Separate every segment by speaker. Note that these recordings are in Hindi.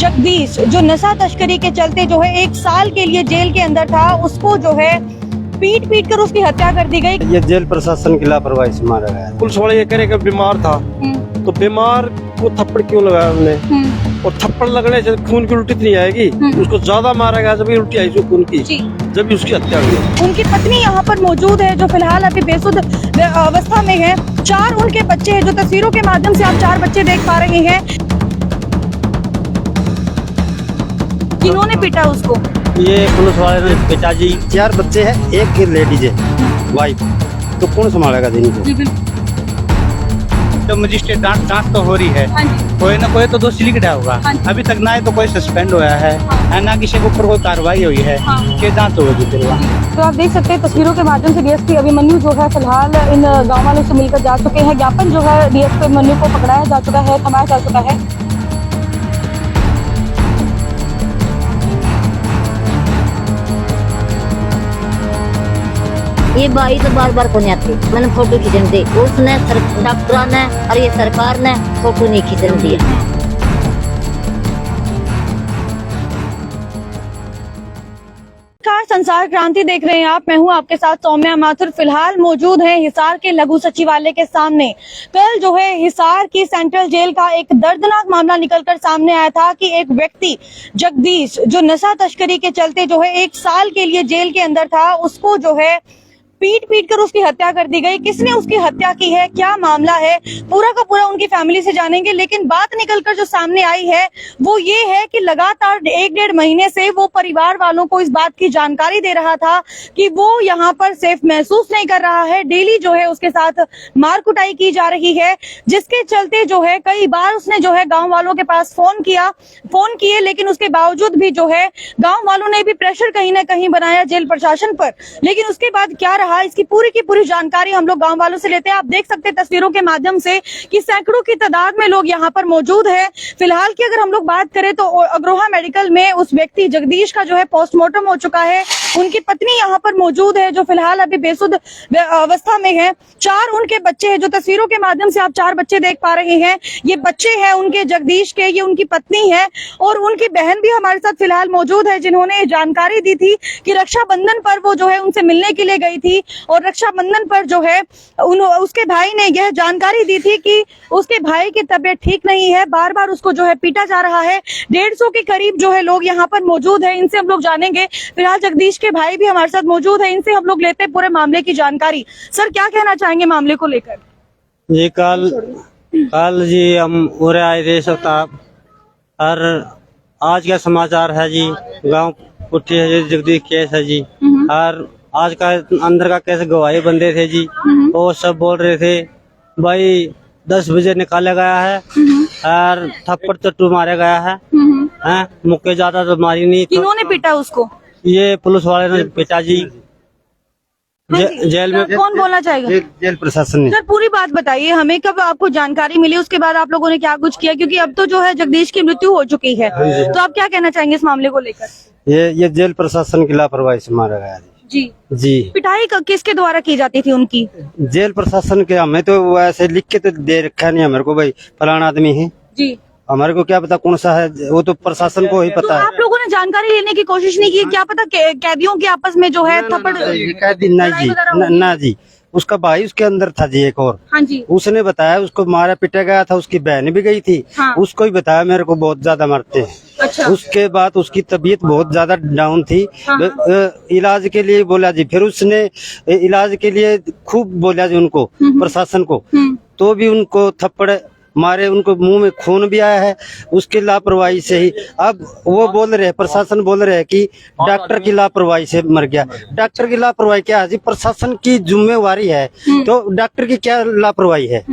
Speaker 1: जगदीश जो नशा तस्करी के चलते जो है 1 साल के लिए जेल के अंदर था, उसको जो है पीट पीट कर उसकी हत्या कर दी गई।
Speaker 2: ये जेल प्रशासन की लापरवाही से मारा गया।
Speaker 3: पुलिस वाले ये कह रहे कि बीमार था, तो बीमार को थप्पड़ क्यों लगाया उन्होंने? और थप्पड़ लगने से खून की उल्टी नहीं आएगी, उसको ज्यादा मारा गया जब उल्टी आई उसको खून की, जब भी उसकी हत्या हुई।
Speaker 1: उनकी पत्नी यहाँ पर मौजूद है जो फिलहाल अभी बेसुध अवस्था में है। 4 उनके बच्चे हैं, जो तस्वीरों के माध्यम से आप 4 बच्चे देख पा रहे हैं। किन्होंने पीटा उसको?
Speaker 2: ये पुलिस वाले ने पिताजी 4 बच्चे हैं, एक लेडीज है वाइफ, तो कौन संभालेगा दिन को?
Speaker 4: तो मजिस्ट्रेट जांच तो हो रही है, कोई ना कोई तो दोषी लिख रहा होगा। अभी तक ना तो कोई सस्पेंड हुआ है ना किसी के ऊपर कोई कार्रवाई हुई है कि जांच होगी फिर।
Speaker 1: तो आप देख सकते हैं तस्वीरों के माध्यम से डीएसपी अभिमन्यु जो है फिलहाल इन गांव वालों से मिलकर जा चुके हैं। ज्ञापन जो है डीएसपी अभिमन्यु को पकड़ाया जा चुका है, थमाया जा चुका है।
Speaker 5: ये भाई तो बार बार को नहीं आती, मैंने फोटो खींचने दी, उसने डॉक्टर ने और ये सरकार ने फोटो नहीं खींचने दी।
Speaker 1: संसार क्रांति देख रहे हैं आप, मैं हूं आपके साथ सौम्या माथुर। फिलहाल मौजूद है हिसार के लघु सचिवालय के सामने। कल जो है हिसार की सेंट्रल जेल का एक दर्दनाक मामला निकलकर सामने आया था कि एक व्यक्ति जगदीश जो नशा तस्करी के चलते जो है 1 साल के लिए जेल के अंदर था, उसको जो है पीट पीट कर उसकी हत्या कर दी गई। किसने उसकी हत्या की है, क्या मामला है, पूरा का पूरा उनकी फैमिली से जानेंगे। लेकिन बात निकलकर जो सामने आई है वो ये है कि लगातार 1-1.5 महीने से वो परिवार वालों को इस बात की जानकारी दे रहा था कि वो यहाँ पर सेफ महसूस नहीं कर रहा है। डेली जो है उसके साथ मार कुटाई की जा रही है, जिसके चलते जो है कई बार उसने जो है गाँव वालों के पास फोन किए, लेकिन उसके बावजूद भी जो है गाँव वालों ने भी प्रेशर कहीं ना कहीं बनाया जेल प्रशासन पर। लेकिन उसके बाद क्या रहा, इसकी पूरी की पूरी जानकारी हम लोग गांव वालों से लेते हैं। आप देख सकते हैं तस्वीरों के माध्यम से कि सैकड़ों की तादाद में लोग यहां पर मौजूद है। फिलहाल की अगर हम लोग बात करें तो अग्रोहा मेडिकल में उस व्यक्ति जगदीश का जो है पोस्टमार्टम हो चुका है। उनकी पत्नी यहां पर मौजूद है जो फिलहाल अभी बेसुध अवस्था में है। 4 उनके बच्चे हैं, जो तस्वीरों के माध्यम से आप 4 बच्चे देख पा रहे हैं। ये बच्चे हैं उनके जगदीश के, ये उनकी पत्नी है और उनकी बहन भी हमारे साथ फिलहाल मौजूद है, जिन्होंने जानकारी दी थी कि रक्षाबंधन पर वो जो है उनसे मिलने के लिए गई थी। और रक्षाबंधन पर जो है उसके भाई ने यह जानकारी दी थी कि उसके भाई की तबीयत ठीक नहीं है, बार बार उसको जो है पीटा जा रहा है। 150 के करीब जो है लोग यहाँ पर मौजूद है, इनसे हम लोग जानेंगे। फिलहाल जगदीश के भाई भी हमारे साथ मौजूद है, इनसे हम लोग लेते हैं पूरे मामले की जानकारी। सर, क्या कहना चाहेंगे मामले को लेकर?
Speaker 2: ये कल जी हम उरे आए थे साहब, और आज का समाचार है जी गांव पुट्टी है, जगदीश केस है जी। और आज का अंदर का कैसे गवाही बंदे थे जी, वो सब बोल रहे थे भाई 10 बजे निकाला गया है और थप्पड़ चट्टू मारा गया है। मुक्के ज्यादा तो मारी नहीं।
Speaker 1: किन्होंने पीटा उसको?
Speaker 2: ये पुलिस वाले ने पिताजी जेल में।
Speaker 1: कौन बोलना चाहेगा?
Speaker 2: जेल प्रशासन ने।
Speaker 1: सर, पूरी बात बताइए हमें, कब आपको जानकारी मिली, उसके बाद आप लोगों ने क्या कुछ किया? क्योंकि अब तो जो है जगदीश की मृत्यु हो चुकी है, तो आप क्या कहना चाहेंगे इस मामले को लेकर?
Speaker 2: ये जेल प्रशासन की लापरवाही से मारा गया जी। पिटाई
Speaker 1: किसके द्वारा की जाती थी उनकी?
Speaker 2: जेल प्रशासन के। हमें तो ऐसे लिख के तो दे रखा नहीं हमारे को, भाई फलाना आदमी है
Speaker 1: जी।
Speaker 2: हमारे को क्या पता कौन सा है, वो तो प्रशासन को ही पता है।
Speaker 1: आप लोगों ने जानकारी लेने की कोशिश नहीं की? क्या पता कैदियों के आपस में जो है थप्पड़?
Speaker 2: ना जी, उसका भाई उसके अंदर था जी, एक और।
Speaker 1: हाँ जी।
Speaker 2: उसने बताया उसको मारा पिटा गया था, उसकी बहन भी गई थी। हाँ। उसको ही बताया मेरे को बहुत ज्यादा मारते हैं। अच्छा। उसके बाद उसकी तबीयत बहुत ज्यादा डाउन थी। हाँ। इलाज के लिए बोला जी, फिर उसने इलाज के लिए खूब बोला जी उनको, प्रशासन को, तो भी उनको थप्पड़ मारे, उनको मुंह में खून भी आया है उसकी लापरवाही से ही। अब वो बोल रहे हैं, प्रशासन बोल रहे हैं कि डॉक्टर की लापरवाही से मर गया। डॉक्टर की लापरवाही क्या है जी? प्रशासन की जिम्मेवारी है, तो डॉक्टर की क्या लापरवाही है?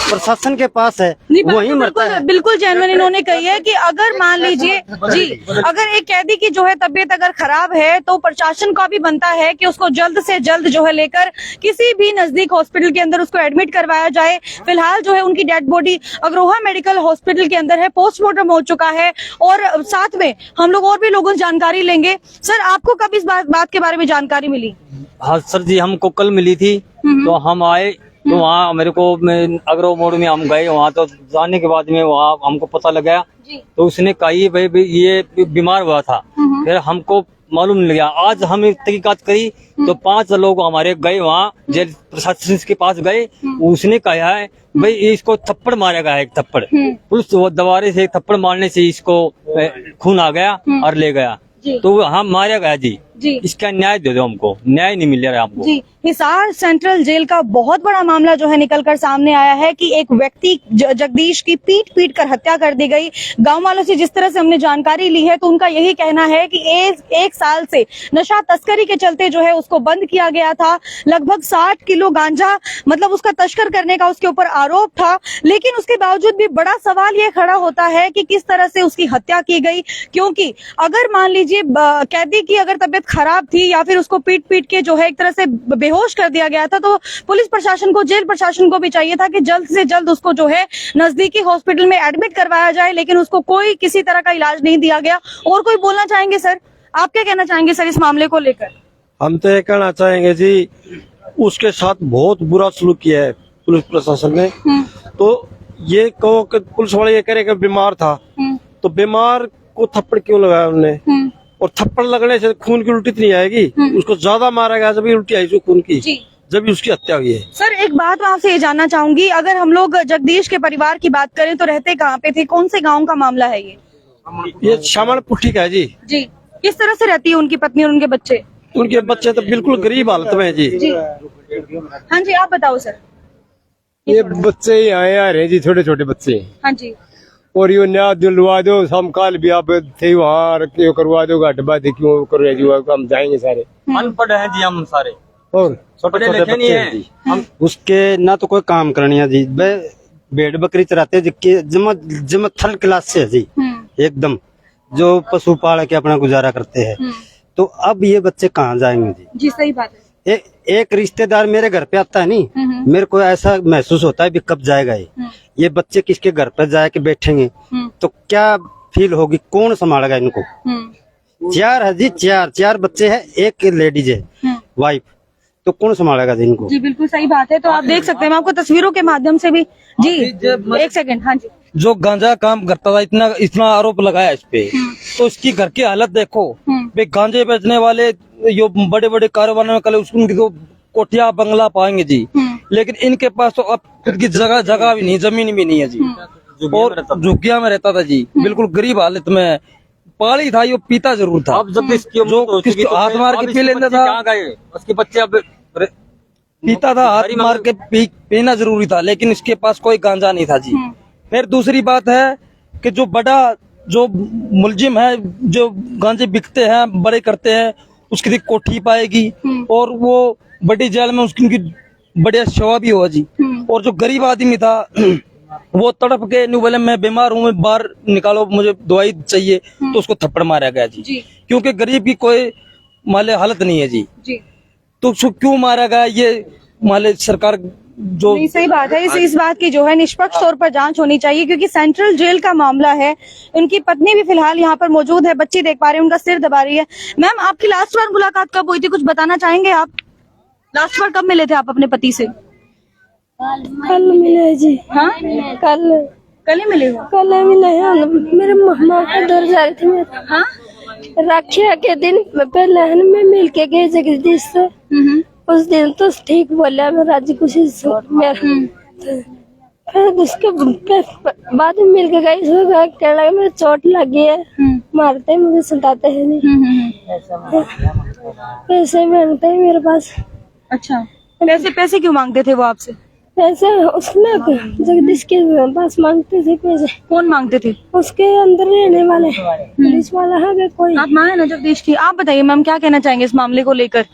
Speaker 2: प्रशासन के पास है, वही मरता है।
Speaker 1: बिल्कुल जेन्युइन इन्होंने कही है कि अगर मान लीजिए जी, अगर एक कैदी की जो है तबीयत अगर खराब है तो प्रशासन का भी बनता है कि उसको जल्द से जल्द जो है लेकर किसी भी नजदीक हॉस्पिटल के अंदर उसको एडमिट करवाया जाए। फिलहाल जो है उनकी dead body Agroha medical hospital के अंदर है, पोस्टमार्टम हो चुका है और साथ में हम लोग और भी लोगों से जानकारी लेंगे। सर, आपको कब इस बात के बारे में जानकारी मिली?
Speaker 4: हाँ सर जी, हमको कल मिली थी, तो हम आए
Speaker 6: तो वहाँ मेरे को अग्रो मोड़ में हम गए, वहाँ तो जाने के बाद में वहाँ हमको पता लगा तो उसने कहा ये भाई ये बीमार हुआ था। फिर हमको मालूम नहीं लगा। आज हम तहकीकात करी तो 5 लोग हमारे गए वहाँ जेल प्रशासन के पास गए। उसने कहा है भाई इसको थप्पड़ मारा गया है, एक थप्पड़ पुलिस दवारे से थप्पड़ मारने से इसको खून आ गया और ले गया। तो हम मारा गया जी। इसका न्याय दे दो हमको, न्याय नहीं मिल रहा है हमको।
Speaker 1: जी, हिसार सेंट्रल जेल का बहुत बड़ा मामला जो है निकलकर सामने आया है कि एक व्यक्ति जगदीश की पीट कर हत्या कर दी गई। गांव वालों से जिस तरह से हमने जानकारी ली है तो उनका यही कहना है कि एक साल से नशा तस्करी के चलते जो है उसको बंद किया गया था। लगभग 60 किलो गांजा मतलब उसका तस्कर करने का उसके ऊपर आरोप था, लेकिन उसके बावजूद भी बड़ा सवाल ये खड़ा होता है कि किस तरह से उसकी हत्या की गई। क्योंकि अगर मान लीजिए कैदी की अगर तबीयत खराब थी या फिर उसको पीट के जो है एक तरह से बेहोश कर दिया गया था, तो पुलिस प्रशासन को, जेल प्रशासन को भी चाहिए था कि जल्द से जल्द उसको जो है नजदीकी हॉस्पिटल में एडमिट करवाया जाए, लेकिन उसको कोई किसी तरह का इलाज नहीं दिया गया। और कोई बोलना चाहेंगे सर? आप क्या कहना चाहेंगे सर इस मामले को लेकर?
Speaker 3: हम तो ये कहना चाहेंगे जी, उसके साथ बहुत बुरा सलूक किया है पुलिस प्रशासन ने। तो ये कहो कि पुलिस वाले ये कह रहे बीमार था, तो बीमार को थप्पड़ क्यों लगाया उन्होंने? और थप्पड़ लगने से खून की उल्टी नहीं आएगी। उसको ज्यादा मारा गया जब उल्टी आई उसको खून की, जब उसकी हत्या हुई है।
Speaker 1: सर एक बात मैं आपसे ये जानना चाहूंगी, अगर हम लोग जगदीश के परिवार की बात करें तो रहते कहाँ पे थे? कौन से गांव का मामला है ये
Speaker 3: श्यामल पुट्ठी का है जी।
Speaker 1: जी, किस तरह से रहती है उनकी पत्नी और उनके बच्चे?
Speaker 3: उनके बच्चे तो बिल्कुल गरीब हालत में है जी।
Speaker 1: हाँ जी, आप बताओ सर।
Speaker 7: ये बच्चे ही आए आ रहे जी, छोटे छोटे बच्चे।
Speaker 1: हाँ जी।
Speaker 7: और यो न्याय दिलवा दो, हम कल भी आप थे वहाँ क्यों करवा दो, घट बात क्यों करो जी, हम जाएंगे सारे।
Speaker 6: अनपढ़ हैं जी हम सारे,
Speaker 7: और
Speaker 6: छोटे लिखे नहीं है।
Speaker 2: हम उसके ना तो कोई काम करनी है जी, भेड़ बकरी चराते जमा थर्ड क्लास से है जी, एकदम जो पशु पाल के अपना गुजारा करते हैं। तो अब ये बच्चे कहाँ जाएंगे जी?
Speaker 1: जी सही बात है।
Speaker 2: एक रिश्तेदार मेरे घर पे आता है नहीं, मेरे को ऐसा महसूस होता है भी कब जाएगा ये बच्चे किसके घर पर जाके बैठेंगे तो क्या फील होगी, कौन संभालेगा इनको? 4 है जी, 4 बच्चे हैं, एक लेडीज है वाइफ, तो कौन संभालेगा जी इनको?
Speaker 1: जी बिल्कुल सही बात है। तो आप देख सकते हैं, मैं आपको तस्वीरों के माध्यम से भी जी एक सेकंड। हाँ जी।
Speaker 8: जो गांजा काम करता था, इतना आरोप लगाया इस पे, तो इसकी घर की हालत देखो। भाई गांजे बेचने वाले यो बड़े बड़े कारोबार में कल उनकी तो कोठिया बंगला पाएंगे जी, लेकिन इनके पास तो अब खुद की जगह भी नहीं, जमीन भी नहीं है जी। और झुग्गिया में रहता था जी, बिल्कुल गरीब हालत में। पाली था, यो पीता जरूर था।
Speaker 6: अब जब
Speaker 8: जो हाथ मार के पी लेता था,
Speaker 6: उसके बच्चे अब
Speaker 8: पीता था, हाथ मार के पीना जरूरी था, लेकिन इसके पास कोई गांजा नहीं था जी। फिर दूसरी बात है कि जो मुलजिम है, जो गांजे बिकते हैं, बड़े करते हैं, उसकी कोठी पाएगी और वो बड़ी जेल में उसकी बढ़िया सेवा भी होगा जी। और जो गरीब आदमी था वो तड़प के नहीं बोले मैं बीमार हूँ, मैं बाहर निकालो, मुझे दवाई चाहिए, तो उसको थप्पड़ मारा गया जी। क्योंकि गरीब की कोई माले हालत नहीं है जी। तो उसको क्यों मारा गया, ये माले सरकार जो
Speaker 1: नहीं, सही बात है। इस बात की जो है निष्पक्ष तौर पर जांच होनी चाहिए, क्योंकि सेंट्रल जेल का मामला है। उनकी पत्नी भी फिलहाल यहाँ पर मौजूद है, बच्ची देख पा रहे हैं, उनका सिर दबा रही है। मैम, आपकी लास्ट बार मुलाकात कब हुई थी, कुछ बताना चाहेंगे आप? लास्ट बार कब मिले थे आप अपने पति से?
Speaker 9: कल मिले जी।
Speaker 1: हाँ, कल ही मिले हो?
Speaker 9: कल मिले हैं। मेरे मामा का दौर जा रही थी।
Speaker 1: हाँ,
Speaker 9: राखिया के दिन पहले मैं मिल के गए जगदीश से। उस दिन तो ठीक बोला, मैं राजी खुशी फिर उसके बाद में मिल के गई, कहने लगा मेरे चोट लगी है, मारते हैं मुझे, सुनाते हैं नहीं, पैसे मांगते हैं मेरे पास।
Speaker 1: अच्छा, पैसे क्यों मांगते थे वो आपसे?
Speaker 9: पैसे उसने जगदीश के पास मांगते थे पैसे।
Speaker 1: कौन मांगते थे?
Speaker 9: उसके अंदर रहने वाले पुलिस वाला है कोई।
Speaker 1: आप माँ है ना जगदीश की। आप बताइए मैम, क्या कहना चाहेंगे इस मामले को लेकर?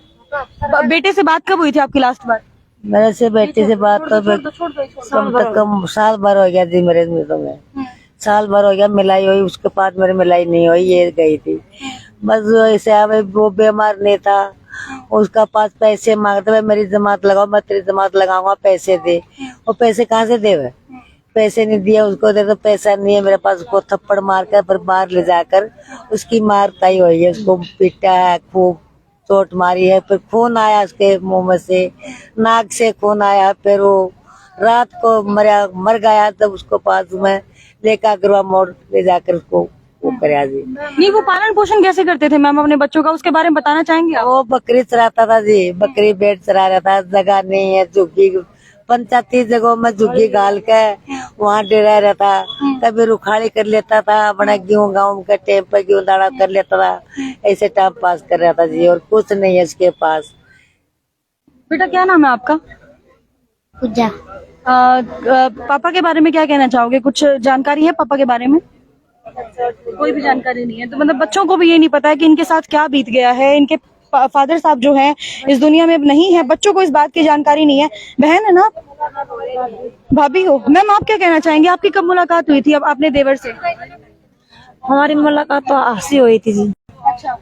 Speaker 1: बेटे से बात कब हुई थी आपकी लास्ट बार?
Speaker 5: मेरे से बेटे से बात तो कम से कम साल भर हो गया थी। मेरे में साल भर हो गया, मिलाई हुई उसके पास मेरी मिलाई नहीं हुई, ये गई थी बस ऐसे। अब वो बीमार नहीं था, उसका पास पैसे मांगते हुए मेरी जमात लगाओ, मैं तेरी जमात लगाऊंगा, पैसे दे। और पैसे कहाँ से दे? पैसे नहीं दिया उसको, दे तो पैसा नहीं है मेरे पास। उसको थप्पड़ मार कर फिर बाहर ले जाकर उसकी मार ताई हुई है, उसको पीटा है खूब, चोट मारी है, फिर खून आया उसके मुंह में से, नाक से खून आया। फिर वो रात को मर गया, तब उसको पास में लेकर अग्रवा मोड़ ले जाकर उसको वो कराया जी।
Speaker 1: नहीं, वो पालन पोषण कैसे करते थे मैम अपने बच्चों का, उसके बारे में बताना चाहेंगे आप?
Speaker 5: वो बकरी चराता था जी, बकरी भेड़ चरा रहा था। जगह नहीं है, झुग्गी पंचायती जगहों में झुग्गी गाल के वहाँ डेरा रहता। कभी रुखाड़ी कर लेता था, अपना गेहूँ गाँव के टेम पर गेहूँ दाड़ा कर लेता था। ऐसे टाइम पास कर रहा था जी, और कुछ नहीं है उसके पास।
Speaker 1: बेटा क्या नाम है आपका?
Speaker 9: पूजा।
Speaker 1: पापा के बारे में क्या कहना चाहोगे? कुछ जानकारी है पापा के बारे में? कोई भी जानकारी नहीं है, तो मतलब बच्चों को भी ये नहीं पता है कि इनके साथ क्या बीत गया है। इनके फादर साहब जो हैं इस दुनिया में अब नहीं है, बच्चों को इस बात की जानकारी नहीं है। बहन है ना, भाभी हो मैम, आप क्या कहना चाहेंगे? आपकी कब मुलाकात हुई थी अब अपने देवर से?
Speaker 5: हमारी मुलाकात तो हंसी हुई थी जी।
Speaker 1: अच्छा,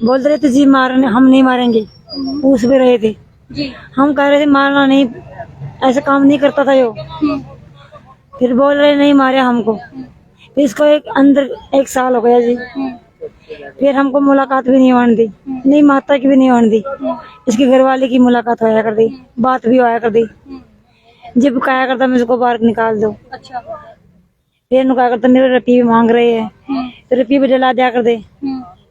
Speaker 5: बोल रहे थे जी मारने, हम नहीं मारेंगे, पूछ भी रहे थे
Speaker 1: जी।
Speaker 5: हम कह रहे थे मारना नहीं, ऐसा काम नहीं करता था यो। फिर बोल रहे नहीं मारे हमको। फिर इसको अंदर 1 साल हो गया जी। फिर हमको मुलाकात भी नहीं होने दी, नहीं माता की भी नहीं होने दी। इसके घरवाले की मुलाकात होया कर दी, बात भी होया कर दी। जब कहा करता मैं इसको बाहर निकाल दो।
Speaker 1: अच्छा,
Speaker 5: फिर कहा करता मेरे रुपये भी मांग रहे हैं, तो रुपये भी जला दिया कर दे।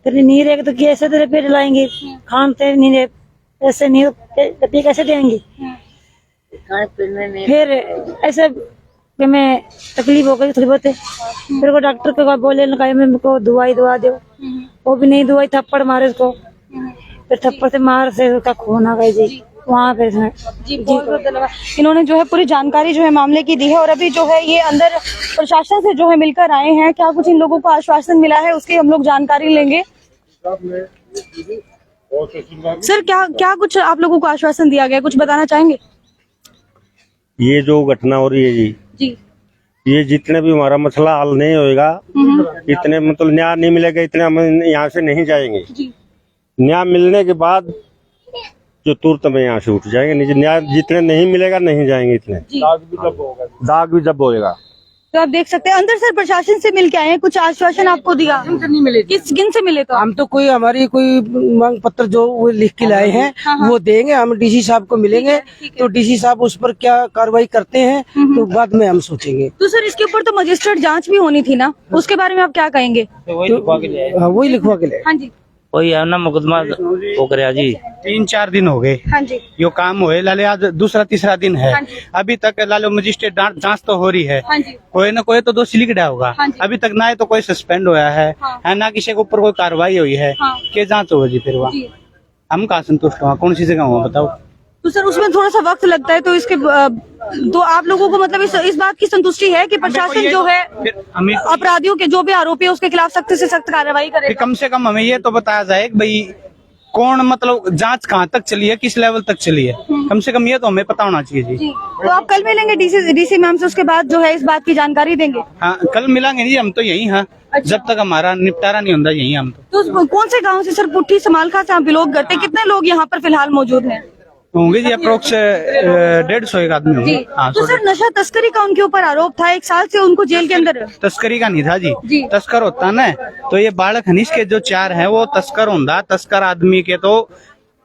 Speaker 5: फिर नहीं रहेगा तो कैसे तेरे रुपये जलाएंगे? खानते नहीं रहे, ऐसे नहीं रुपये कैसे देंगे? फिर ऐसे कि मैं तकलीफ हो गई थोड़ी बहुत, फिर को डॉक्टर को बोले मेरे को दवाई दवा दो। वो भी नहीं दवाई, थप्पड़ मारे उसको। फिर थप्पड़ से मार से उसका खून आ गया जी वहाँ पे।
Speaker 1: जी बहुत बहुत धन्यवाद। इन्होंने जो है पूरी जानकारी जो है मामले की दी है, और अभी जो है ये अंदर प्रशासन से जो है मिलकर आए हैं। क्या कुछ इन लोगों को आश्वासन मिला है उसकी हम लोग जानकारी लेंगे। सर क्या कुछ आप लोगों को आश्वासन दिया गया, कुछ बताना चाहेंगे?
Speaker 3: ये जो घटना हो रही है
Speaker 1: जी,
Speaker 3: ये जितने भी हमारा मसला हल नहीं होएगा, इतने मतलब न्याय नहीं मिलेगा, इतने हम यहाँ से नहीं जाएंगे। न्याय मिलने के बाद जो तुरंत में यहाँ से उठ जाएंगे। न्याय जितने नहीं मिलेगा नहीं जाएंगे इतने। दाग भी जब होएगा।
Speaker 1: तो आप देख सकते हैं अंदर सर प्रशासन से मिल के आए हैं, कुछ आश्वासन आपको दिया?
Speaker 5: नहीं मिले।
Speaker 1: किन से मिले? तो
Speaker 5: हम तो हमारी कोई मांग पत्र जो वो लिख के लाए हैं वो देंगे। हम डीसी साहब को मिलेंगे, तो डीसी साहब उस पर क्या कार्रवाई करते हैं तो बाद में हम सोचेंगे।
Speaker 1: तो सर इसके ऊपर तो मजिस्ट्रेट जांच भी होनी थी ना, उसके बारे में आप क्या कहेंगे?
Speaker 5: वही लिखवा के ले।
Speaker 1: हाँ जी,
Speaker 6: वही है ना मुकदमा हो गया जी।
Speaker 4: 3-4 दिन हो गए
Speaker 1: हाँ जी,
Speaker 4: यो काम हुए लाले, आज दूसरा तीसरा दिन है।
Speaker 1: हाँ जी।
Speaker 4: अभी तक लालो मजिस्ट्रेट जांच तो हो रही है।
Speaker 1: हाँ जी,
Speaker 4: कोई ना कोई तो दोषी लिख रहा होगा।
Speaker 1: हाँ जी।
Speaker 4: अभी तक ना तो कोई सस्पेंड होया है, ना किसी के ऊपर कोई कार्रवाई हुई है।
Speaker 1: हाँ।
Speaker 4: के जांच हो जी फिर वहाँ
Speaker 1: जी।
Speaker 4: हम कहाँ संतुष्ट हुआ? कौन सी जगह हुआ बताओ?
Speaker 1: तो सर उसमें थोड़ा सा वक्त लगता है, तो इसके तो आप लोगों को मतलब इस बात की संतुष्टि है कि प्रशासन जो है
Speaker 4: फिर हमें
Speaker 1: अपराधियों के जो भी आरोपी है उसके खिलाफ सख्त से सख्त कार्रवाई करे?
Speaker 4: कम से कम हमें ये तो बताया जाए कि भाई कौन मतलब जांच कहाँ तक चली है, किस लेवल तक चली है, कम से कम ये तो हमें पता होना चाहिए जी।
Speaker 1: तो आप कल मिलेंगे डीसी मैम से, उसके बाद जो है इस बात की जानकारी देंगे?
Speaker 4: हाँ कल मिलेंगे जी, हम तो यही हैं। जब तक हमारा निपटारा नहीं होता यही हम
Speaker 1: तो कौन से गांव से सर? पुट्ठी समालखा से आप बिलोंग करते हैं? कितने लोग यहाँ पर फिलहाल मौजूद हैं?
Speaker 4: होंगे जी अप्रोक्स 150 आदमी होंगे। हाँ,
Speaker 1: तो सर नशा तस्करी का उनके ऊपर आरोप था, 1 साल से उनको जेल के अंदर।
Speaker 4: तस्करी का नहीं था
Speaker 1: जी।
Speaker 4: जी, तस्कर होता ना तो ये बालक खनिज के जो 4 हैं वो तस्कर होंदा। तस्कर आदमी के तो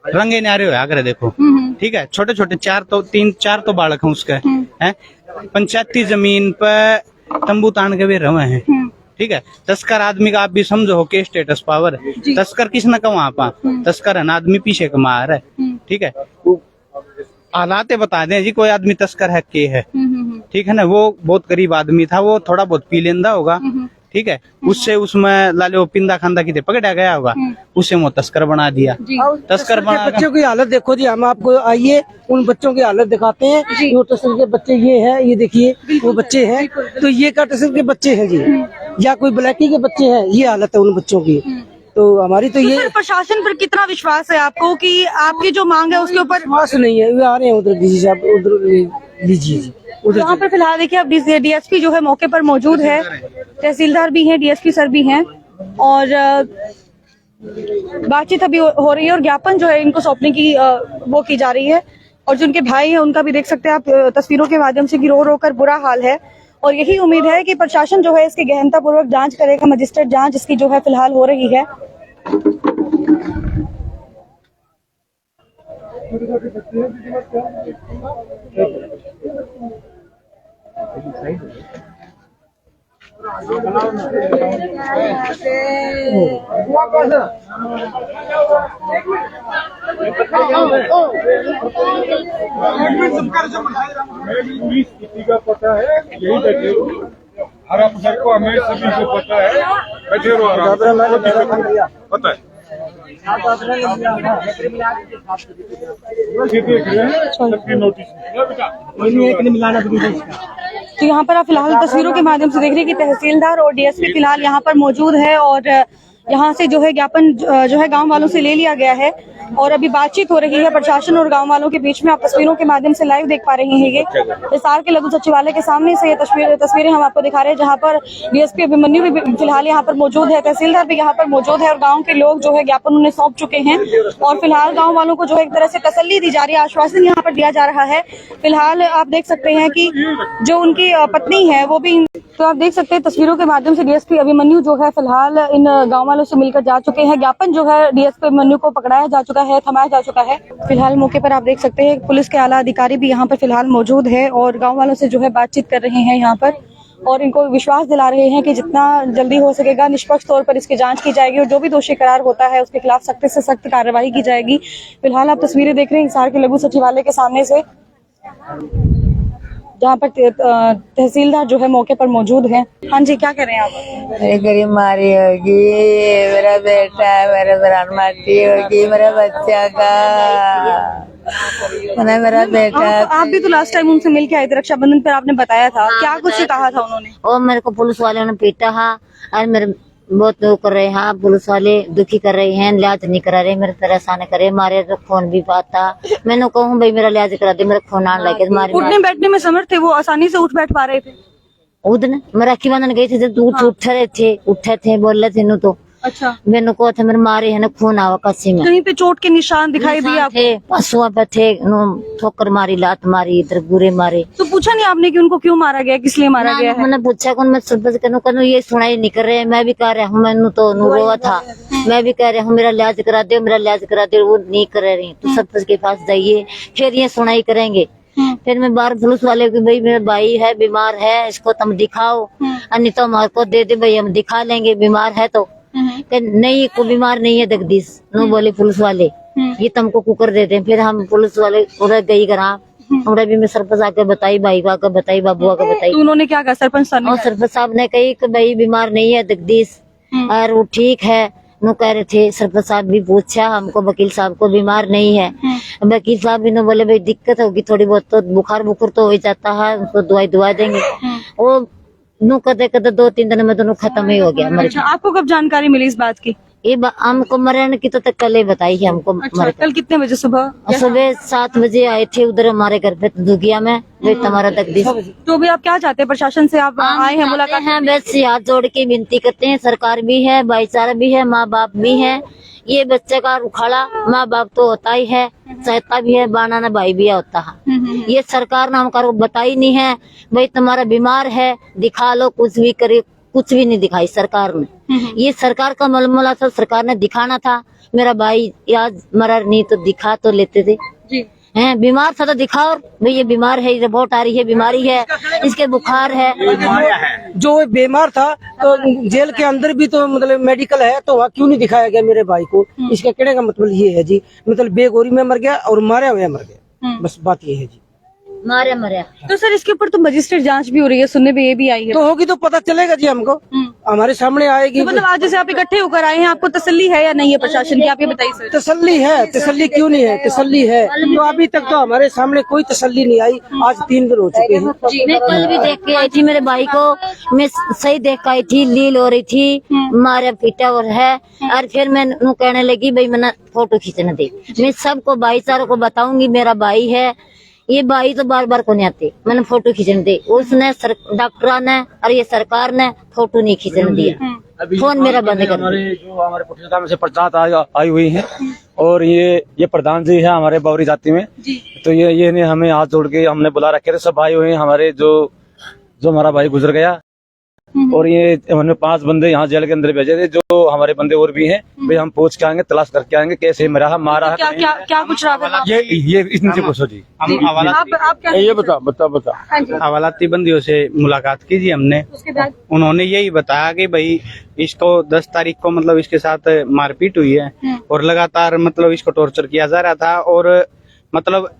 Speaker 4: रंगे न्यारे होया करे देखो, ठीक है। छोटे छोटे 3-4 तो बालक हैं उसके, हैं पंचायती जमीन पे तंबू तान के भी रहे हैं, ठीक है। तस्कर आदमी का आप भी समझो हो के स्टेटस पावर। तस्कर किस न कहा पा, तस्कर है ना आदमी पीछे कमा रहा है, ठीक है। हालात बता दें जी, कोई आदमी तस्कर है के है, ठीक है ना। वो बहुत गरीब आदमी था, वो थोड़ा बहुत पी लेंदा होगा, ठीक है। उससे उसमें लाले वो पिंदा खांदा की पकड़ा गया होगा, उसे वो तस्कर बना दिया। तस्कर बना
Speaker 5: बच्चों की हालत देखो जी, हम आपको आइए उन बच्चों की हालत दिखाते हैं। वो तस्कर के बच्चे ये है, ये देखिए वो बच्चे हैं, तो ये क्या तस्कर के बच्चे हैं जी, या कोई ब्लैकी के बच्चे हैं, ये हालत है उन बच्चों की। तो हमारी तो ये
Speaker 1: सर प्रशासन पर कितना विश्वास है आपको कि आपकी जो मांग है उसके ऊपर?
Speaker 5: विश्वास नहीं है। वे आ रहे हैं उधर, डीसी साहब उधर लीजिए जी।
Speaker 1: यहाँ पर फिलहाल देखिए अब डीएसपी जो है मौके पर मौजूद है, तहसीलदार भी हैं, डीएसपी सर भी हैं, और बातचीत अभी हो रही है और ज्ञापन जो है इनको सौंपने की वो की जा रही है। और जो उनके भाई हैं उनका भी देख सकते हैं आप तस्वीरों के माध्यम से कि रो रो कर बुरा हाल है। और यही उम्मीद है कि प्रशासन जो है इसकी गहनतापूर्वक जांच करेगा, मजिस्ट्रेट जांच इसकी जो है फिलहाल हो रही है।
Speaker 7: स्थिति का पता है, यही बैठे हो और आप सबको हमें सभी को पता है, बैठे रहो पता है। ये देख रहे हैं सबकी नोटिस
Speaker 1: तो यहाँ पर आप फिलहाल तस्वीरों के माध्यम से देख रहे हैं कि तहसीलदार और डीएसपी फिलहाल यहाँ पर मौजूद है और यहाँ से जो है ज्ञापन जो है गांव वालों से ले लिया गया है और अभी बातचीत हो रही है प्रशासन और गांव वालों के बीच में। आप तस्वीरों के माध्यम से लाइव देख पा रहे हैं ये हिसार के लघु सचिवालय के सामने से ये तस्वीरें हम आपको दिखा रहे हैं, जहाँ पर डीएसपी अभिमन्यु भी फिलहाल यहाँ पर मौजूद है, तहसीलदार भी यहाँ पर मौजूद है और गाँव के लोग जो है ज्ञापन उन्हें सौंप चुके हैं और फिलहाल गाँव वालों को जो है एक तरह से तसल्ली दी जा रही है, आश्वासन यहाँ पर दिया जा रहा है। फिलहाल आप देख सकते हैं कि जो उनकी पत्नी है वो भी, तो आप देख सकते हैं तस्वीरों के माध्यम से डीएसपी अभिमन्यु जो है फिलहाल इन गांव वालों से मिलकर जा चुके हैं। ज्ञापन जो है डीएसपी अभिमन्यु को पकड़ाया जा चुका है, थमाया जा चुका है। फिलहाल मौके पर आप देख सकते हैं पुलिस के आला अधिकारी भी यहाँ पर फिलहाल मौजूद है और गाँव वालों से जो है बातचीत कर रहे हैं यहाँ पर और इनको विश्वास दिला रहे हैं कि जितना जल्दी हो सकेगा निष्पक्ष तौर पर इसकी जांच की जाएगी और जो भी दोषी करार होता है उसके खिलाफ सख्त से सख्त कार्रवाई की जाएगी। फिलहाल आप तस्वीरें देख रहे हैं हिसार के लघु सचिवालय के सामने से, जहाँ पर तहसीलदार जो है मौके पर मौजूद है। हाँ जी, क्या कह रहे हैं आप?
Speaker 5: मेरी गरीब मारी होगी, मेरा बेटा मेरा प्राण माटी होगी, मेरा बच्चा का मेरा बेटा।
Speaker 1: आप भी तो लास्ट टाइम उनसे मिल के आए थे रक्षाबंधन पर, आपने बताया था, क्या कुछ कहा था उन्होंने?
Speaker 5: और मेरे को पुलिस वाले ने पीटा है और मेरे बहुत वो कर रहे हैं, पुलिस वाले दुखी कर रहे हैं, लिहाज नहीं करा रहे, मेरे परेशान करे, मारे तो फोन भी पाता। मैंने कहूँ भाई मेरा लिहाज करा दे, मेरा फोन आने लगे मारे।
Speaker 1: उठने बैठने में समर्थ थे, वो आसानी से उठ बैठ पा रहे थे।
Speaker 5: उधर मैं राखी बांधन गई थी जब उठे थे बोल रहे थे नु तो
Speaker 1: अच्छा,
Speaker 5: मैंने को मेरे मारे है ना खून आवा कसी में,
Speaker 1: कहीं पे चोट के निशान दिखाई दिए आपको?
Speaker 5: पशुओं पे थे, ठोकर मारी, लात मारी, इधर बुरे मारे।
Speaker 1: तो पूछा नहीं आपने कि उनको क्यों मारा गया, किस लिए मारा गया है?
Speaker 5: मैंने पूछा कौन, मैं सरपंच कनु ये सुनाई नहीं कर रहे, मैं भी कह रहा हूँ, मैंने तो रोवा था, मैं भी कह रहा हूँ मेरा लिहाज करा दे, मेरा लिहाज करा दे, वो नहीं कर रही। तो सरपंच के पास जाइए फिर ये सुनाई करेंगे। फिर मैं बाहर पुलिस वाले को, भाई मेरा भाई है बीमार है, इसको तुम दिखाओ, नहीं तो हमारे को दे दे, भाई हम दिखा लेंगे, बीमार है तो नहीं, को बीमार नहीं है जगदीश नो बोले पुलिस वाले, ये तुमको कुकर देते हैं। फिर हम पुलिस वाले उधर गई करा भी मैं सरपंच आके बताई, भाई को आके बताई, बाबू आके बताई।
Speaker 1: तो उन्होंने क्या कहा सरपंच साहब ने?
Speaker 5: और सरपंच साहब ने कही कि भाई बीमार नहीं है जगदीश और वो ठीक है। नो कह रहे थे, सरपंच साहब भी पूछा हमको, वकील साहब को बीमार नहीं है। वकील साहब भी ने बोले भाई दिक्कत होगी थोड़ी बहुत, तो बुखार तो हो जाता है, उसको दवाई दुआ देंगे। वो नो कदे 2-3 दिन में दोनों खत्म ही हो गया।
Speaker 1: अच्छा, आपको कब जानकारी मिली इस बात की?
Speaker 5: ये हमको मरण की तो तक कल ही बताई है हमको।
Speaker 1: अच्छा, कल कितने बजे? सुबह
Speaker 5: 7 बजे आए थे उधर हमारे घर पे दुगिया में, तुम्हारा तकदीर।
Speaker 1: तो भी आप क्या चाहते हैं प्रशासन से? आप आए हैं, मुलाकात
Speaker 5: हैं, बस हाथ जोड़ के विनती करते हैं, सरकार भी है, भाईचारा भी है, माँ बाप भी है। ये बच्चे का उखाड़ा माँ बाप तो होता ही है, सहता भी है, बाना भाई भी होता है। ये सरकार ने हमको बताई नहीं है, भाई तुम्हारा बीमार है दिखा लो, कुछ भी करे, कुछ भी नहीं दिखाई सरकार ने। ये सरकार का मलमला था, सरकार ने दिखाना था। मेरा भाई आज मरा नहीं तो दिखा तो लेते थे जी। हैं बीमार था तो दिखाओ भाई ये बीमार है, रिपोर्ट आ रही है, बीमारी है, इसके बुखार है।
Speaker 8: जो बीमार था तो जेल के अंदर भी तो मतलब मेडिकल है, तो वहाँ क्यों नहीं दिखाया गया मेरे भाई को? इसका कहने का मतलब ये है जी, मतलब बेगोरी में मर गया और मारा हुआ मर गया, बस बात ये है जी।
Speaker 5: मारे
Speaker 1: तो सर इसके ऊपर तो मजिस्ट्रेट जांच भी हो रही है, सुनने में ये भी आई है।
Speaker 8: तो होगी तो पता चलेगा जी हमको, हमारे सामने आएगी।
Speaker 1: तो मतलब आज जैसे आप इकट्ठे होकर आए हैं, आपको तसल्ली है या नहीं है प्रशासन की? आप ये बताइए सर।
Speaker 8: तसल्ली है, तसल्ली क्यों नहीं है? तसल्ली है, तो अभी तक तो हमारे सामने कोई तसल्ली नहीं आई। आज 3 दिन हो चुके हैं।
Speaker 5: मैं कल भी देख के आई थी मेरे भाई को, मैं सही देख के आई थी, लील हो रही थी, मारे पीटा और है। और फिर मैं कहने लगी भाई मैंने फोटो खींचने दे, मैं सबको भाईचारों को बताऊंगी मेरा भाई है। ये भाई तो बार बार को नहीं आते, मैंने फोटो खींचने दे, उसने डॉक्टर ने और ये सरकार ने फोटो नहीं खींचने दिया, फोन मेरा बंद कर।
Speaker 6: हमारे पुठिया से प्रचार आई हुई है और ये प्रधान जी है हमारे बावरी जाति में, तो ये ने हमें हाथ जोड़ के हमने बुला रखे थे सब भाई हुए हमारे, जो हमारा भाई गुजर गया
Speaker 3: और ये हमने 5 बंदे यहाँ जेल के अंदर भेजे थे, जो हमारे बंदे और भी हैं। भाई हम पूछ के आएंगे, तलाश करके आएंगे कैसे मरा मारा है।
Speaker 1: क्या क्या क्या कुछ रहा था?
Speaker 3: ये इतनी पूछो जी।
Speaker 4: हम
Speaker 1: आप क्या
Speaker 3: ये बता
Speaker 4: हवालाती बंदियों से मुलाकात की जी हमने।
Speaker 1: उसके बाद
Speaker 4: उन्होंने यही बताया कि भाई इसको 10 तारीख को मतलब इसके साथ मारपीट हुई है और लगातार मतलब इसको टॉर्चर किया जा रहा था और मतलब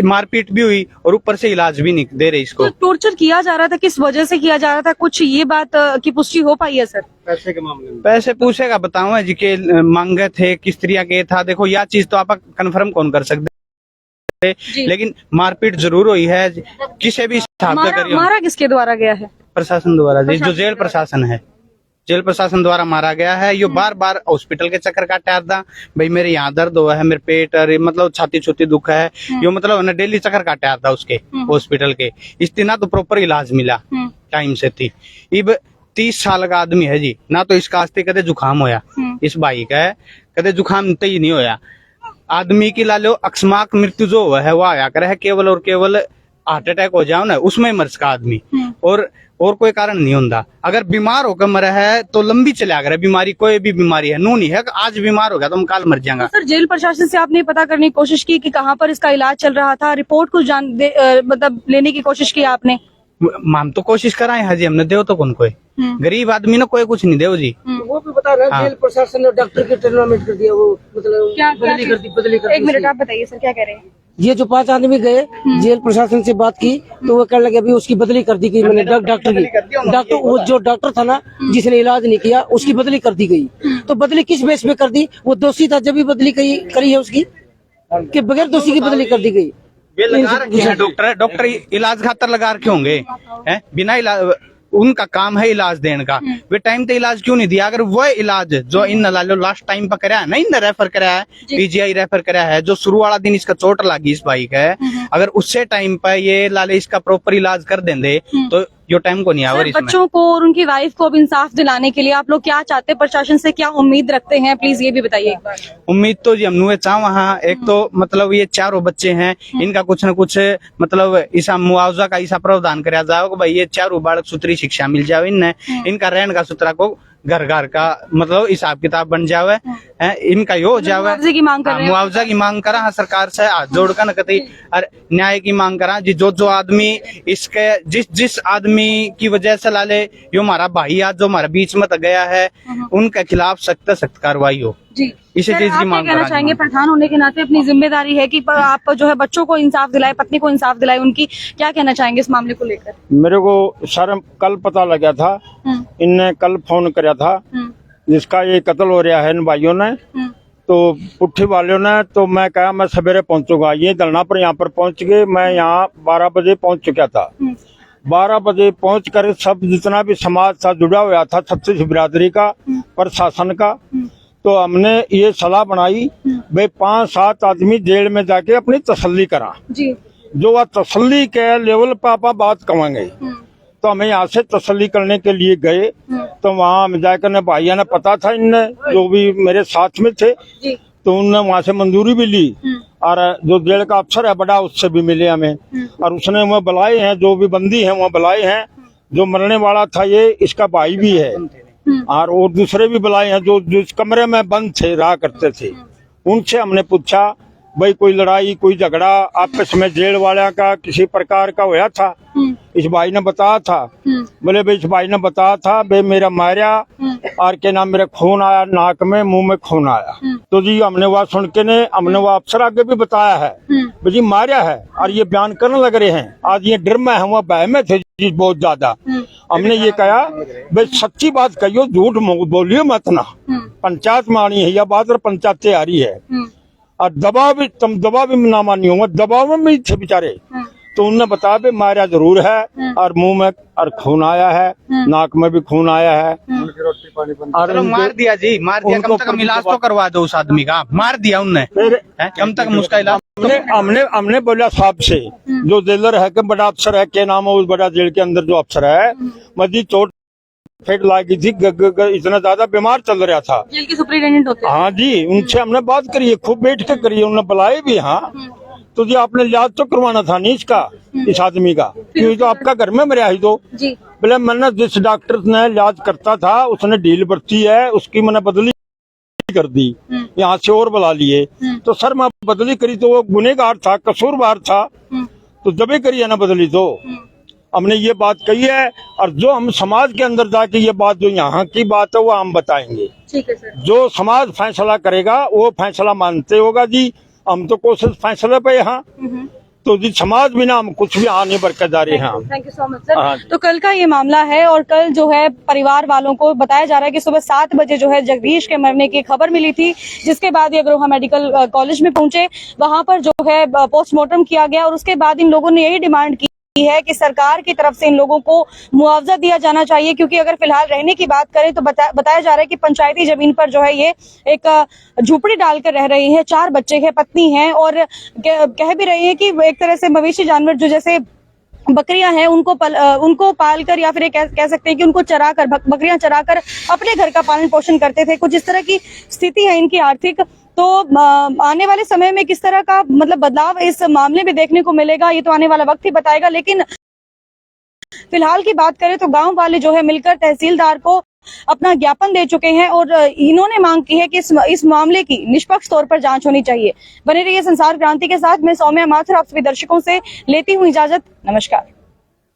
Speaker 4: मारपीट भी हुई और ऊपर से इलाज भी नहीं दे रहे इसको।
Speaker 1: तो टॉर्चर किया जा रहा था, किस वजह से किया जा रहा था? कुछ ये बात की पुष्टि हो पाई है सर?
Speaker 2: पैसे के मामले में
Speaker 4: पैसे पूछेगा बताऊं जी के मांगे थे किस तरह के था। देखो यह चीज तो आप कंफर्म कौन कर सकते, लेकिन मारपीट जरूर हुई है किसी भी हिसाब से करिए।
Speaker 1: मारा किसके द्वारा गया है?
Speaker 4: प्रशासन द्वारा जी, जो जेल प्रशासन है, जेल प्रशासन द्वारा मारा गया है। यो बार बार हॉस्पिटल के चक्कर काटा था, भाई मेरे यहाँ दर्द हुआ है, मेरे पेट और मतलब छाती छुती दुख है, यो मतलब उन्हें डेली चक्कर काटा था उसके हॉस्पिटल के। इस दिन ना तो प्रॉपर इलाज मिला टाइम से थी। इब 30 साल का आदमी है जी, ना तो इसका आस्ते कदे जुकाम होया, इस भाई का है कदे जुकाम ही नहीं होया। आदमी की ला लो अकस्मात मृत्यु जो हुआ है वो आया करे है केवल और केवल हार्ट अटैक हो जाओ ना उसमें मर सका आदमी, और कोई कारण नहीं होता। अगर बीमार होकर मरा है तो लंबी चला कर बीमारी, कोई भी बीमारी है नू नहीं है आज बीमार हो गया तो हम कल मर जाएंगे।
Speaker 1: सर जेल प्रशासन से आपने पता करने की कोशिश की कि कहाँ पर इसका इलाज चल रहा था? रिपोर्ट कुछ मतलब लेने की कोशिश की आपने?
Speaker 4: हम तो कोशिश कराए हैं जी, हमने देव तो कौन कोई गरीब आदमी ने कोई कुछ नहीं देव जी।
Speaker 5: वो भी बता रहे हैं जेल प्रशासन ने डॉक्टर की टर्मिनेट कर दिया, वो मतलब
Speaker 1: क्या
Speaker 5: बदली कर दी।
Speaker 1: एक मिनट आप बताइए सर क्या कह रहे हैं?
Speaker 5: ये जो 5 आदमी गए जेल प्रशासन से बात की तो वो कहने लगे अभी उसकी बदली कर दी गई। मैंने डॉक्टर वो जो डॉक्टर था ना जिसने इलाज नहीं किया उसकी बदली कर दी गई। तो बदली किस बेस पे कर दी? वो दोषी था जब भी बदली करी है उसकी, कि बगैर दोषी की बदली कर दी गई?
Speaker 4: डॉक्टर इलाज खातर लगा रखे होंगे हैं, बिना इलाज उनका काम है इलाज देने का, वे टाइम पे इलाज क्यों नहीं दिया? अगर वो इलाज जो इन लास्ट टाइम पर कराया ना, इन रेफर कराया है, पीजीआई रेफर कराया है, जो शुरू वाला दिन इसका चोट लगी इस बाइक है, अगर उससे टाइम पर ये लाले इसका प्रॉपर इलाज कर देंगे तो जो टाइम को नहीं आवर।
Speaker 1: बच्चों को और उनकी वाइफ को अब इंसाफ दिलाने के लिए आप लोग क्या चाहते हैं? प्रशासन से क्या उम्मीद रखते हैं? प्लीज ये भी बताइए एक बार।
Speaker 4: उम्मीद तो जी हम वहाँ एक तो मतलब ये चारों बच्चे हैं, इनका कुछ न कुछ मतलब ऐसा मुआवजा का ऐसा प्रावधान कराया जाए कि भाई ये चारों बालक सूत्री शिक्षा मिल जाए, इनका रहने का सूत्रा को घर घर का मतलब हिसाब किताब बन जावे, इनका यो हो जावे।
Speaker 1: मुआवजे की मांग कर रहे हैं?
Speaker 4: मुआवजा की मांग करा सरकार से हाथ जोड़ कर कतई न्याय की मांग करा जी। जो आदमी इसके जिस आदमी की वजह से लाले यो हमारा भाई आज जो हमारे बीच में गया है उनके खिलाफ सख्त कार्रवाई हो
Speaker 1: जी।
Speaker 4: इसी चीज की मांग
Speaker 1: कहना चाहेंगे? प्रधान होने के नाते अपनी जिम्मेदारी है कि आप जो है बच्चों को इंसाफ दिलाए, पत्नी को इंसाफ दिलाए, उनकी क्या कहना चाहेंगे इस मामले को लेकर?
Speaker 3: मेरे को सर कल पता लगा था, इनने कल फोन कराया था जिसका ये कत्ल हो रहा है इन भाइयों ने, तो पुट्ठी वालों ने, तो मैं कहा मैं सवेरे पहुंचूंगा। ये दलना पर यहाँ पर पहुंच गए, मैं यहाँ 12 बजे पहुंच चुका था। 12 बजे पहुंच कर सब जितना भी समाज था जुड़ा हुआ था, छत्तीस बिरादरी का, प्रशासन का, तो हमने ये सलाह बनाई भाई 5-7 आदमी जेल में जाके अपनी तसल्ली करा
Speaker 1: जी।
Speaker 3: जो वह तसल्ली के लेवल पर आप बात करेंगे। तो हमें यहाँ से तसल्ली करने के लिए गए, तो वहाँ हम जाकर भाइयों ने पता था इनने जो भी मेरे साथ में थे, तो उनने वहाँ से मंजूरी भी ली और जो जेल का अफसर है बड़ा उससे भी मिले हमें, और उसने वह बुलाए हैं जो भी बंदी है वहाँ बुलाए हैं। जो मरने वाला था ये इसका भाई भी है और दूसरे भी बुलाए हैं जो इस कमरे में बंद थे रहा करते थे। उनसे हमने पूछा भाई कोई लड़ाई कोई झगड़ा आपस में जेल वाले का किसी प्रकार का हुआ था? इस भाई ने बताया था, बोले भाई इस भाई ने बताया था भाई मेरा मारा और के नाम मेरा खून आया, नाक में मुंह में खून आया। तो जी हमने वह सुन के ने हमने वह अफसर आगे भी बताया है भाई जी मारा है, और ये बयान करने लग रहे हैं। आज ये डर में है, वह भय में थे जी बहुत ज्यादा। हमने ये कहा भाई सच्ची बात कहियो, झूठ बोलियो मत ना। पंचायत में आनी है यह बात और पंचायत आ रही है, और दबाव भी ना मानियो, दबाव में थे बेचारे। तो उनने बताया भाई मारा जरूर है और मुंह में और खून आया है, नाक में भी खून आया है।
Speaker 4: और मार दिया जी, मार दिया। कम से कम इलाज तो करवा दो उस आदमी का, मार दिया उनने, कम तक उसका इलाज।
Speaker 3: हमने बोला साहब से जो जेलर है कि बड़ा अफसर है, क्या नाम है उस बड़ा जेल के अंदर जो अफसर है, मजी चोट फेट लगी थी, इतना ज्यादा बीमार चल रहा था।
Speaker 1: जेल के सुपरिटेंडेंट होते हैं?
Speaker 3: हाँ जी, उनसे हमने बात करी है, खूब बैठ के करी है, उन्होंने बुलाए भी। हाँ
Speaker 7: तो जी आपने इलाज तो करवाना था नहीं इसका, इस आदमी का, क्योंकि तो आपका घर में मरिया ही तो
Speaker 1: जी
Speaker 7: बोले मैंने जिस डॉक्टर ने इलाज करता था उसने ढील बरती है, उसकी मैंने बदली कर दी, यहाँ से और बुला लिए। तो सर मैं बदली करी तो वो गुनेगार था, कसूरवार था, तो जब ही करी है ना बदली तो हमने ये बात कही है। और जो हम समाज के अंदर जाके ये बात जो यहाँ की बात है वो हम बताएंगे।
Speaker 1: ठीक है सर।
Speaker 7: जो समाज फैसला करेगा वो फैसला मानते होगा जी, हम तो कोशिश फैसले पे यहाँ, तो जी समाज बिना हम कुछ भी आने बढ़कर जा रहे हैं।
Speaker 1: Thank you so much sir. तो कल का ये मामला है और कल जो है परिवार वालों को बताया जा रहा है कि सुबह 7 बजे जो है जगदीश के मरने की खबर मिली थी, जिसके बाद ये अग्रोहा मेडिकल कॉलेज में पहुंचे, वहां पर जो है पोस्टमार्टम किया गया और उसके बाद इन लोगों ने यही डिमांड की है कि सरकार की तरफ से इन लोगों को मुआवजा दिया जाना चाहिए, क्योंकि अगर फिलहाल रहने की बात करें तो बताया जा रहा है कि पंचायती जमीन पर जो है ये एक झुपड़ी डालकर रह रही है, 4 बच्चे हैं, पत्नी है और कह भी रही है कि एक तरह से मवेशी जानवर जो जैसे बकरियां हैं उनको पालकर या फिर कह सकते हैं कि उनको चराकर, बकरियां चराकर अपने घर का पालन पोषण करते थे। कुछ इस तरह की स्थिति है इनकी आर्थिक। तो आने वाले समय में किस तरह का मतलब बदलाव इस मामले में देखने को मिलेगा ये तो आने वाला वक्त ही बताएगा। लेकिन फिलहाल की बात करें तो गांव वाले जो है मिलकर तहसीलदार को अपना ज्ञापन दे चुके हैं और इन्होंने मांग की है कि इस मामले की निष्पक्ष तौर पर जांच होनी चाहिए। बने रहिए संसार क्रांति के साथ। मैं सौम्या माथुर आप सभी दर्शकों से लेती हूँ इजाजत। नमस्कार।